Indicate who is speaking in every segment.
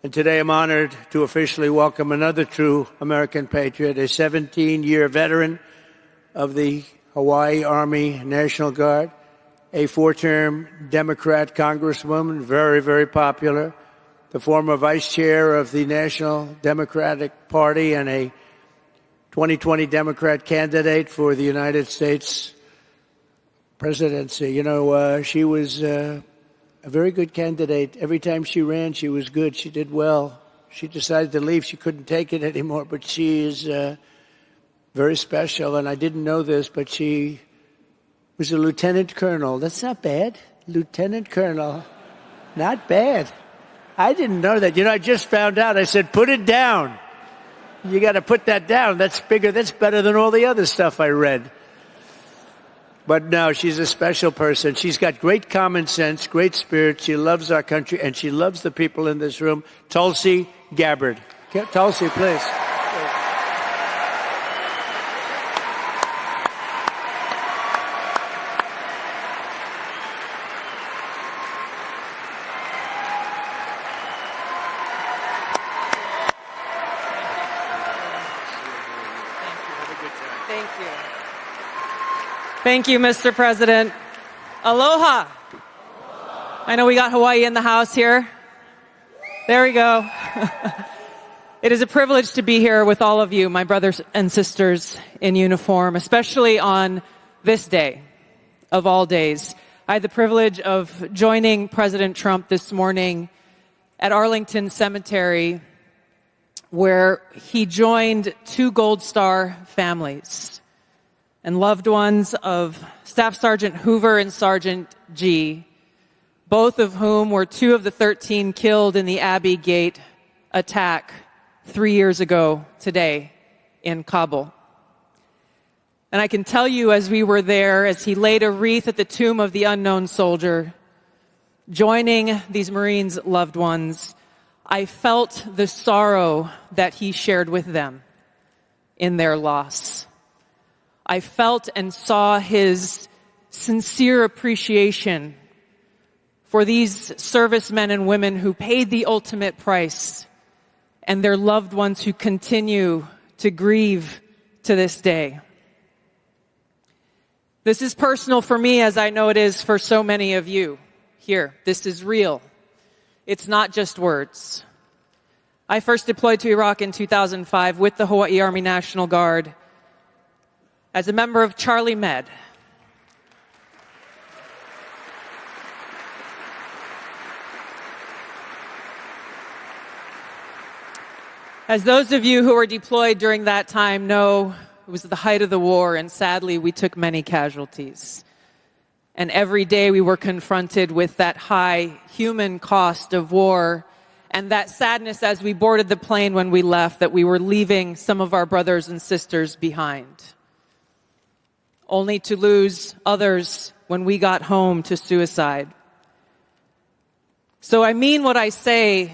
Speaker 1: And today I'm honored to officially welcome another true American patriot, a 17-year veteran of the Hawaii Army National Guard, a 4-term Democrat congresswoman, very, very popular, the former vice chair of the National Democratic Party and a 2020 Democrat candidate for the United States presidency. You know, she was a very good candidate. Every time she ran, she was good. She did well. She decided to leave. She couldn't take it anymore, but she is very special. And I didn't know this, but she was a lieutenant colonel. That's not bad. Lieutenant colonel. Not bad. I didn't know that. You know, I just found out. I said, put it down. You got to put that down. That's bigger. That's better than all the other stuff I read. But no, she's a special person. She's got great common sense, great spirit. She loves our country, and she loves the people in this room. Tulsi Gabbard. Tulsi, please.
Speaker 2: Thank you, Mr. President. Aloha. I know we got Hawaii in the house here. There we go. It is a privilege to be here with all of you, my brothers and sisters in uniform, especially on this day of all days. I had the privilege of joining President Trump this morning at Arlington Cemetery, where he joined 2 Gold Star families and loved ones of Staff Sergeant Hoover and Sergeant G, both of whom were 2 of the 13 killed in the Abbey Gate attack 3 years ago today in Kabul. And I can tell you, as we were there, as he laid a wreath at the tomb of the unknown soldier, joining these Marines' loved ones, I felt the sorrow that he shared with them in their loss. I felt and saw his sincere appreciation for these servicemen and women who paid the ultimate price and their loved ones who continue to grieve to this day. This is personal for me, as I know it is for so many of you here. This is real. It's not just words. I first deployed to Iraq in 2005 with the Hawaii Army National Guard as a member of Charlie Med. As those of you who were deployed during that time know, it was the height of the war, and sadly we took many casualties. And every day we were confronted with that high human cost of war and that sadness as we boarded the plane when we left, that we were leaving some of our brothers and sisters behind, only to lose others when we got home to suicide. So I mean what I say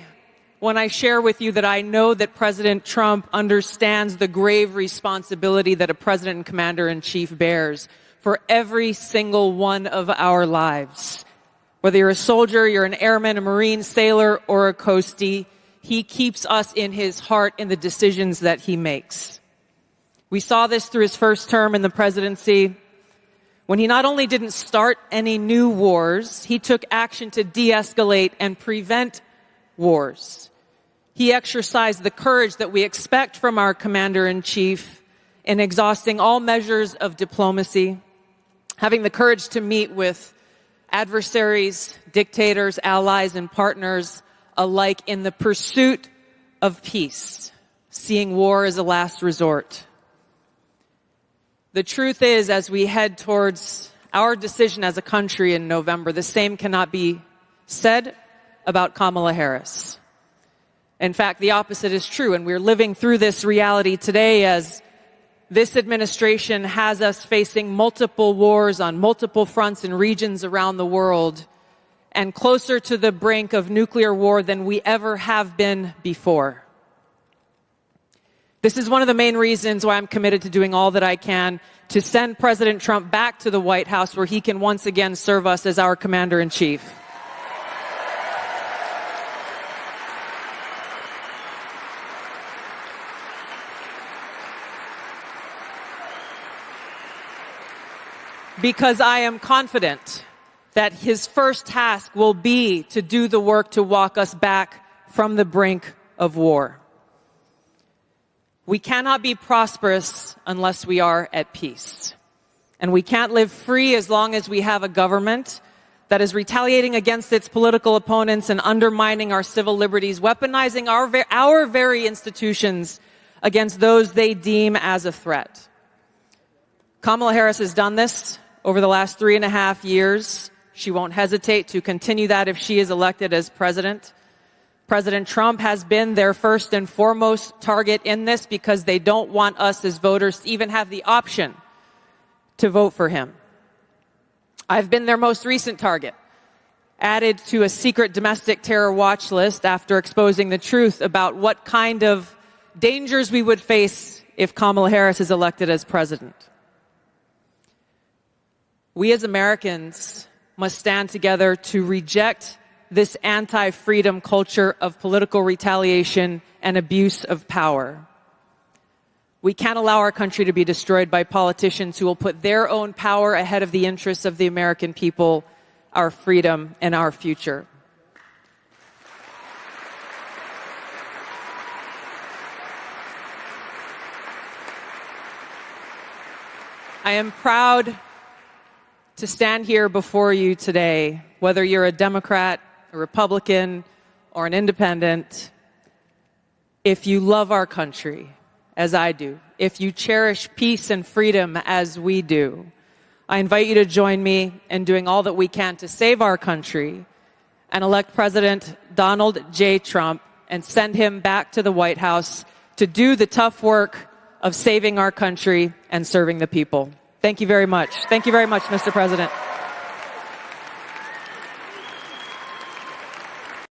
Speaker 2: when I share with you that I know that President Trump understands the grave responsibility that a president and commander-in-chief bears for every single one of our lives. Whether you're a soldier, you're an airman, a Marine, sailor, or a coastie, he keeps us in his heart in the decisions that he makes. We saw this through his first term in the presidency, when he not only didn't start any new wars, he took action to de-escalate and prevent wars. He exercised the courage that we expect from our commander-in-chief in exhausting all measures of diplomacy, having the courage to meet with adversaries, dictators, allies, and partners alike in the pursuit of peace, seeing war as a last resort. The truth is, as we head towards our decision as a country in November, the same cannot be said about Kamala Harris. In fact, the opposite is true, and we're living through this reality today as this administration has us facing multiple wars on multiple fronts and regions around the world, and closer to the brink of nuclear war than we ever have been before. This is one of the main reasons why I'm committed to doing all that I can to send President Trump back to the White House, where he can once again serve us as our commander-in-chief. because I am confident that his first task will be to do the work to walk us back from the brink of war. We cannot be prosperous unless we are at peace. And we can't live free as long as we have a government that is retaliating against its political opponents and undermining our civil liberties, weaponizing our very institutions against those they deem as a threat. Kamala Harris has done this over the last 3.5 years. She won't hesitate to continue that if she is elected as president. President Trump has been their first and foremost target in this because they don't want us as voters to even have the option to vote for him. I've been their most recent target, added to a secret domestic terror watch list after exposing the truth about what kind of dangers we would face if Kamala Harris is elected as president. We as Americans must stand together to reject this anti-freedom culture of political retaliation and abuse of power. We can't allow our country to be destroyed by politicians who will put their own power ahead of the interests of the American people, our freedom, and our future. I am proud to stand here before you today, whether you're a Democrat, a Republican, or an independent. If you love our country, as I do, if you cherish peace and freedom as we do, I invite you to join me in doing all that we can to save our country and elect President Donald J. Trump and send him back to the White House to do the tough work of saving our country and serving the people. Thank you very much. Thank you very much, Mr. President.